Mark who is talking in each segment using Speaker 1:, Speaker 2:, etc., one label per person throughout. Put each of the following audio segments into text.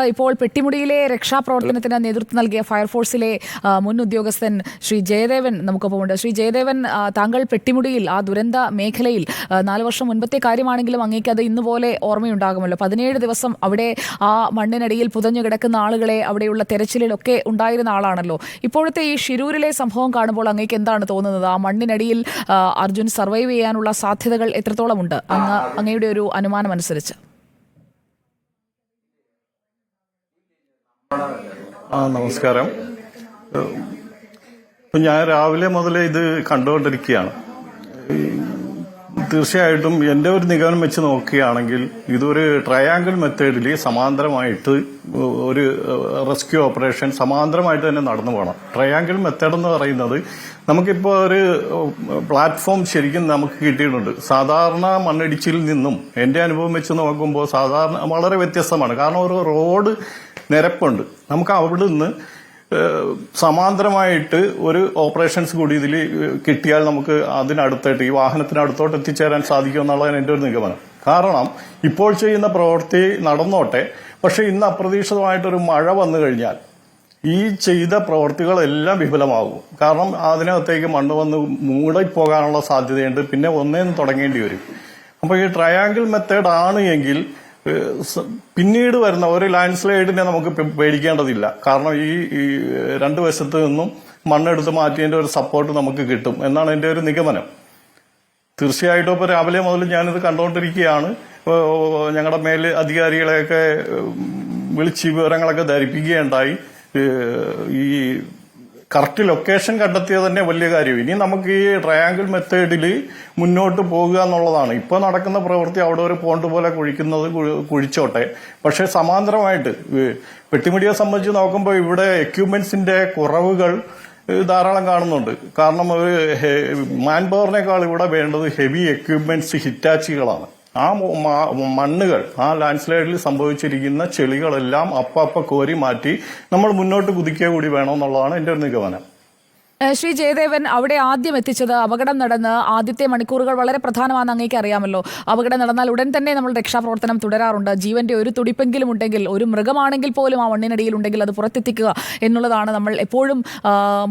Speaker 1: ഇപ്പോൾ പെട്ടിമുടിയിലെ രക്ഷാപ്രവർത്തനത്തിന് നേതൃത്വം നൽകിയ ഫയർഫോഴ്സിലെ മുൻ ഉദ്യോഗസ്ഥൻ ശ്രീ ജയദേവൻ നമുക്കൊപ്പമുണ്ട്. ശ്രീ ജയദേവൻ, താങ്കൾ പെട്ടിമുടിയിൽ ആ ദുരന്ത മേഖലയിൽ 4 വർഷം മുൻപത്തെ കാര്യമാണെങ്കിലും അങ്ങേക്ക് അത് ഇന്നുപോലെ ഓർമ്മയുണ്ടാകുമല്ലോ. 17 ദിവസം അവിടെ ആ മണ്ണിനടിയിൽ പുതഞ്ഞു കിടക്കുന്ന ആളുകളെ അവിടെയുള്ള തെരച്ചിലിലൊക്കെ ഉണ്ടായിരുന്ന ആളാണല്ലോ. ഇപ്പോഴത്തെ ഈ ഷിരൂരിലെ സംഭവം കാണുമ്പോൾ അങ്ങേക്ക് എന്താണ് തോന്നുന്നത്? ആ മണ്ണിനടിയിൽ അർജുൻ സർവൈവ് ചെയ്യാനുള്ള സാധ്യതകൾ എത്രത്തോളമുണ്ട് അങ്ങയുടെ ഒരു അനുമാനം അനുസരിച്ച്?
Speaker 2: നമസ്കാരം. ഞാൻ രാവിലെ മുതലേ ഇത് കണ്ടുകൊണ്ടിരിക്കുകയാണ്. തീർച്ചയായിട്ടും എൻ്റെ ഒരു നിഗമനം വെച്ച് നോക്കുകയാണെങ്കിൽ ഇതൊരു ട്രയാങ്കിൾ മെത്തേഡിൽ സമാന്തരമായിട്ട് ഒരു റെസ്ക്യൂ ഓപ്പറേഷൻ സമാന്തരമായിട്ട് തന്നെ നടന്നു പോകണം. ട്രയാങ്കിൾ മെത്തേഡ് എന്ന് പറയുന്നത് നമുക്കിപ്പോൾ ഒരു പ്ലാറ്റ്ഫോം ശരിക്കും നമുക്ക് കിട്ടിയിട്ടുണ്ട്. സാധാരണ മണ്ണിടിച്ചിൽ നിന്നും എൻ്റെ അനുഭവം വെച്ച് നോക്കുമ്പോൾ സാധാരണ വളരെ വ്യത്യസ്തമാണ്. കാരണം ഒരു റോഡ് നിരപ്പുണ്ട്. നമുക്ക് അവിടെ നിന്ന് സമാന്തരമായിട്ട് ഒരു ഓപ്പറേഷൻസ് കൂടി ഇതിൽ കിട്ടിയാൽ നമുക്ക് അതിനടുത്തായിട്ട് ഈ വാഹനത്തിനടുത്തോട്ട് എത്തിച്ചേരാൻ സാധിക്കുമെന്നുള്ളതാണ് എൻ്റെ ഒരു നിഗമനം. കാരണം ഇപ്പോൾ ചെയ്യുന്ന പ്രവൃത്തി നടന്നോട്ടെ, പക്ഷെ ഇന്ന് അപ്രതീക്ഷിതമായിട്ടൊരു മഴ വന്നു കഴിഞ്ഞാൽ ഈ ചെയ്ത പ്രവൃത്തികളെല്ലാം വിഫലമാകും. കാരണം അതിനകത്തേക്ക് മണ്ണ് വന്ന് മൂടിപ്പോകാനുള്ള സാധ്യതയുണ്ട്. പിന്നെ ഒന്നേന്ന് തുടങ്ങേണ്ടി വരും. അപ്പോൾ ഈ ട്രയാങ്കിൾ മെത്തേഡ് ആണ് എങ്കിൽ പിന്നീട് വരുന്ന ഒരു ലാൻഡ് സ്ലൈഡിനെ നമുക്ക് പേടിക്കേണ്ടതില്ല. കാരണം ഈ രണ്ടു വശത്ത് നിന്നും മണ്ണെടുത്ത് മാറ്റിയതിന്റെ ഒരു സപ്പോർട്ട് നമുക്ക് കിട്ടും എന്നാണ് എൻ്റെ ഒരു നിഗമനം. തീർച്ചയായിട്ടും ഇപ്പോൾ രാവിലെ മുതൽ ഞാനിത് കണ്ടുകൊണ്ടിരിക്കുകയാണ്. ഞങ്ങളുടെ മേൽ അധികാരികളെയൊക്കെ വിളിച്ച് വിവരങ്ങളൊക്കെ ധരിപ്പിക്കുകയുണ്ടായി. ഈ കറക്റ്റ് ലൊക്കേഷൻ കണ്ടെത്തിയത് തന്നെ വലിയ കാര്യം. ഇനി നമുക്ക് ഈ ട്രയാങ്കിൾ മെത്തേഡിൽ മുന്നോട്ട് പോകുക എന്നുള്ളതാണ്. ഇപ്പോൾ നടക്കുന്ന പ്രവൃത്തി അവിടെ ഒരു പോണ്ട് പോലെ കുഴിക്കുന്നത് കുഴിച്ചോട്ടെ, പക്ഷെ സമാന്തരമായിട്ട് പെട്ടിമുടിയെ സംബന്ധിച്ച് നോക്കുമ്പോൾ ഇവിടെ എക്യുപ്മെന്റ്സിന്റെ കുറവുകൾ ധാരാളം കാണുന്നുണ്ട്. കാരണം ഒരു മാൻ പവറിനേക്കാൾ ഇവിടെ വേണ്ടത് ഹെവി എക്യുപ്മെന്റ്സ് ഹിറ്റാച്ചികളാണ്. ആ മണ്ണുകൾ ആ ലാൻഡ് സ്ലൈഡിൽ സംഭവിച്ചിരിക്കുന്ന ചെളികളെല്ലാം അപ്പ കോരി മാറ്റി നമ്മൾ മുന്നോട്ട് കുതിക്കുക കൂടി വേണമെന്നുള്ളതാണ് എൻ്റെ ഒരു നിഗമനം.
Speaker 1: ശ്രീ ജയദേവൻ, അവിടെ ആദ്യം എത്തിച്ചത് അപകടം നടന്ന് ആദ്യത്തെ മണിക്കൂറുകൾ വളരെ പ്രധാനമാണെന്ന് അങ്ങേക്ക് അറിയാമല്ലോ. അപകടം നടന്നാൽ ഉടൻ തന്നെ നമ്മൾ രക്ഷാപ്രവർത്തനം തുടരാറുണ്ട്. ജീവന്റെ ഒരു തുടിപ്പെങ്കിലും ഉണ്ടെങ്കിൽ, ഒരു മൃഗമാണെങ്കിൽ പോലും ആ മണ്ണിനടിയിൽ ഉണ്ടെങ്കിൽ അത് പുറത്തെത്തിക്കുക എന്നുള്ളതാണ് നമ്മൾ എപ്പോഴും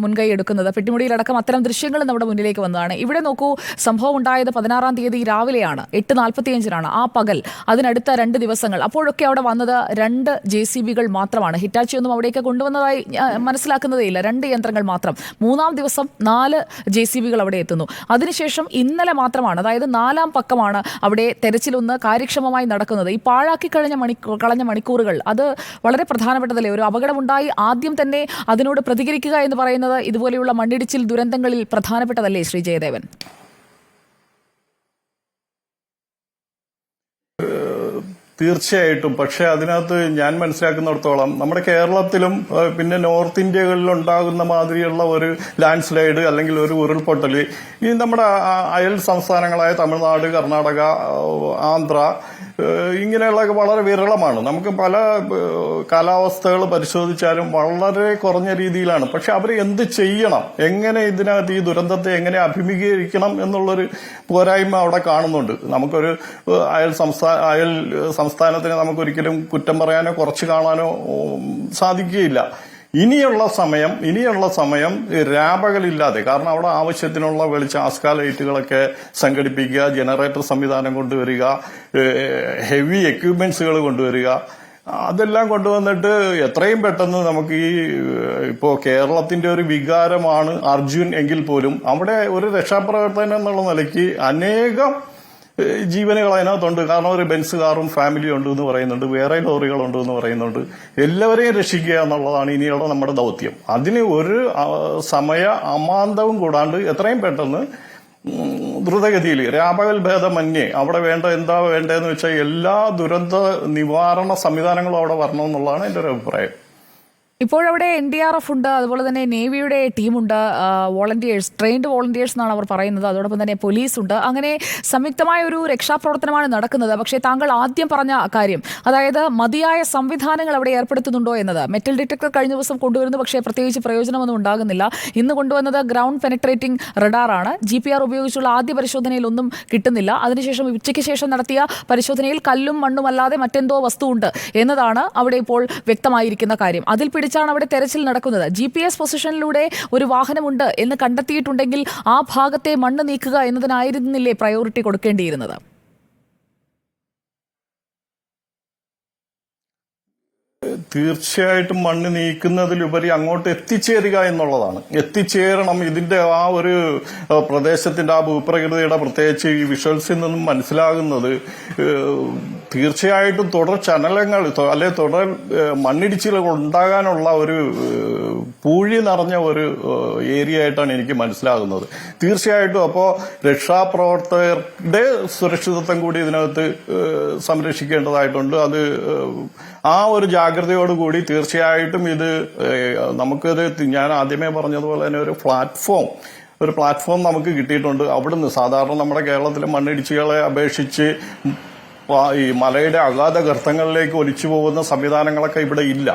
Speaker 1: മുൻകൈ എടുക്കുന്നത്. പെട്ടിമുടിയിലടക്കം അത്തരം ദൃശ്യങ്ങൾ നമ്മുടെ മുന്നിലേക്ക് വന്നതാണ്. ഇവിടെ നോക്കൂ, സംഭവം ഉണ്ടായത് 16-ാം തീയതി രാവിലെയാണ്, 8:45 ആ പകൽ. അതിനടുത്ത 2 ദിവസങ്ങൾ. അപ്പോഴൊക്കെ അവിടെ വന്നത് 2 JCBകൾ മാത്രമാണ്. ഹിറ്റാച്ചി ഒന്നും അവിടേക്ക് കൊണ്ടുവന്നതായി മനസ്സിലാക്കുന്നതേയില്ല. 2 യന്ത്രങ്ങൾ മാത്രം. 3-ാം ദിവസം 4 JCBകൾ അവിടെ എത്തുന്നു. അതിനുശേഷം ഇന്നലെ മാത്രമാണ്, അതായത് 4-ാം പക്കമാണ് അവിടെ തെരച്ചിലൊന്ന് കാര്യക്ഷമമായി നടക്കുന്നത്. ഈ പാഴാക്കി കളഞ്ഞ മണിക്കൂറുകൾ അത് വളരെ പ്രധാനപ്പെട്ടതല്ലേ? ഒരു അപകടമുണ്ടായി ആദ്യം തന്നെ അതിനോട് പ്രതികരിക്കുക എന്ന് പറയുന്നത് ഇതുപോലെയുള്ള മണ്ണിടിച്ചിൽ ദുരന്തങ്ങളിൽ പ്രധാനപ്പെട്ടതല്ലേ ശ്രീ ജയദേവൻ?
Speaker 2: തീർച്ചയായിട്ടും. പക്ഷെ അതിനകത്ത് ഞാൻ മനസ്സിലാക്കുന്നിടത്തോളം നമ്മുടെ കേരളത്തിലും പിന്നെ നോർത്ത് ഇന്ത്യകളിൽ ഉണ്ടാകുന്ന മാതിരിയുള്ള ഒരു ലാൻഡ് സ്ലൈഡ് അല്ലെങ്കിൽ ഒരു ഉരുൾപൊട്ടൽ ഈ നമ്മുടെ അയൽ സംസ്ഥാനങ്ങളായ തമിഴ്നാട്, കർണാടക, ആന്ധ്ര ഇങ്ങനെയുള്ള വളരെ വിരളമാണ്. നമുക്ക് പല കാലാവസ്ഥകൾ പരിശോധിച്ചാലും വളരെ കുറഞ്ഞ രീതിയിലാണ്. പക്ഷെ അവർ എന്ത് ചെയ്യണം, എങ്ങനെ ഇതിനകത്ത് ഈ ദുരന്തത്തെ എങ്ങനെ അഭിമുഖീകരിക്കണം എന്നുള്ളൊരു പോരായ്മ അവിടെ കാണുന്നുണ്ട്. നമുക്കൊരു അയൽ സംസ്ഥാനത്തിന് നമുക്കൊരിക്കലും കുറ്റം പറയാനോ കുറച്ച് കാണാനോ സാധിക്കുകയില്ല. ഇനിയുള്ള സമയം രാപകലില്ലാതെ, കാരണം അവിടെ ആവശ്യത്തിനുള്ള ആസ്കാ ലൈറ്റുകളൊക്കെ സംഘടിപ്പിക്കുക, ജനറേറ്റർ സംവിധാനം കൊണ്ടുവരിക, ഹെവി എക്യുപ്മെന്റ്സുകൾ കൊണ്ടുവരിക, അതെല്ലാം കൊണ്ടുവന്നിട്ട് എത്രയും പെട്ടെന്ന് നമുക്ക് ഇപ്പോ കേരളത്തിന്റെ ഒരു വികാരമാണ് അർജുൻ എങ്കിൽ പോലും അവിടെ ഒരു രക്ഷാപ്രവർത്തനം എന്നുള്ള നിലയ്ക്ക് അനേകം ജീവനുകൾ അതിനകത്തുണ്ട്. കാരണം ഒരു ബെൻസ് കാറും ഫാമിലിയും ഉണ്ട് എന്ന് പറയുന്നുണ്ട്, വേറെ ലോറികളുണ്ട് എന്ന് പറയുന്നുണ്ട്. എല്ലാവരെയും രക്ഷിക്കുക എന്നുള്ളതാണ് ഇനിയുള്ള നമ്മുടെ ദൗത്യം. അതിന് ഒരു സമയ അമാന്തവും കൂടാണ്ട് എത്രയും പെട്ടെന്ന് ദ്രുതഗതിയിൽ രാപകൽ ഭേദമന്യേ അവിടെ എന്താ വേണ്ടതെന്ന് വെച്ചാൽ എല്ലാ ദുരന്ത നിവാരണ സംവിധാനങ്ങളും അവിടെ വരണമെന്നുള്ളതാണ് എൻ്റെ ഒരു അഭിപ്രായം.
Speaker 1: ഇപ്പോഴവിടെ NDRF ഉണ്ട്, അതുപോലെ തന്നെ നേവിയുടെ ടീമുണ്ട്, വോളണ്ടിയേഴ്സ്, ട്രെയിൻഡ് വോളണ്ടിയേഴ്സ് എന്നാണ് അവർ പറയുന്നത്. അതോടൊപ്പം തന്നെ പോലീസ് ഉണ്ട്. അങ്ങനെ സംയുക്തമായ ഒരു രക്ഷാപ്രവർത്തനമാണ് നടക്കുന്നത്. പക്ഷേ താങ്കൾ ആദ്യം പറഞ്ഞ കാര്യം, അതായത് മതിയായ സംവിധാനങ്ങൾ അവിടെ ഏർപ്പെടുത്തുന്നുണ്ടോ എന്നത്. മെറ്റൽ ഡിറ്റക്ടർ കഴിഞ്ഞ ദിവസം കൊണ്ടുവരുന്നു, പക്ഷേ പ്രത്യേകിച്ച് പ്രയോജനമൊന്നും ഉണ്ടാകുന്നില്ല. ഇന്ന് കൊണ്ടുവന്നത് ഗ്രൗണ്ട് പെനട്രേറ്റിംഗ് റഡാറാണ്. GPR ഉപയോഗിച്ചുള്ള ആദ്യ പരിശോധനയിൽ ഒന്നും കിട്ടുന്നില്ല. അതിനുശേഷം ഉച്ചയ്ക്ക് ശേഷം നടത്തിയ പരിശോധനയിൽ കല്ലും മണ്ണും അല്ലാതെ മറ്റെന്തോ വസ്തുവുണ്ട് എന്നതാണ് അവിടെ ഇപ്പോൾ വ്യക്തമായിരിക്കുന്ന കാര്യം. അതിൽ പിടിച്ചാണ് അവിടെ തെരച്ചിൽ നടക്കുന്നത്. GPS പൊസിഷനിലൂടെ ഒരു വാഹനമുണ്ട് എന്ന് കണ്ടെത്തിയിട്ടുണ്ടെങ്കിൽ ആ ഭാഗത്തെ മണ്ണ് നീക്കുക എന്നതിനായിരുന്നില്ലേ പ്രയോറിറ്റി കൊടുക്കേണ്ടിയിരുന്നത്?
Speaker 2: തീർച്ചയായിട്ടും മണ്ണ് നീക്കുന്നതിലുപരി അങ്ങോട്ട് എത്തിച്ചേരുക എന്നുള്ളതാണ്. എത്തിച്ചേരണം. ഇതിന്റെ ആ ഒരു പ്രദേശത്തിന്റെ ആ ഭൂപ്രകൃതിയുടെ പ്രത്യേകിച്ച് ഈ വിഷ്വൽസിൽ നിന്നും മനസ്സിലാകുന്നത് തീർച്ചയായിട്ടും തുടർ ചലനങ്ങൾ അല്ലെ തുടർ മണ്ണിടിച്ചിലുകൾ ഉണ്ടാകാനുള്ള ഒരു പൂഴി നിറഞ്ഞ ഒരു ഏരിയ ആയിട്ടാണ് എനിക്ക് മനസ്സിലാകുന്നത്. തീർച്ചയായിട്ടും അപ്പോൾ രക്ഷാപ്രവർത്തകരുടെ സുരക്ഷിതത്വം കൂടി ഇതിനകത്ത് സംരക്ഷിക്കേണ്ടതായിട്ടുണ്ട്. അത് ആ ഒരു ജാഗ്രതയോടുകൂടി തീർച്ചയായിട്ടും ഇത് നമുക്കിത് ഞാൻ ആദ്യമേ പറഞ്ഞതുപോലെ തന്നെ ഒരു പ്ലാറ്റ്ഫോം നമുക്ക് കിട്ടിയിട്ടുണ്ട്. അവിടുന്ന് സാധാരണ നമ്മുടെ കേരളത്തിലെ മണ്ണിടിച്ചിലുകളെ അപേക്ഷിച്ച് ഈ മലയുടെ അഗാധ ഗർത്തങ്ങളിലേക്ക് ഒലിച്ചു പോകുന്ന സംവിധാനങ്ങളൊക്കെ ഇവിടെ ഇല്ല.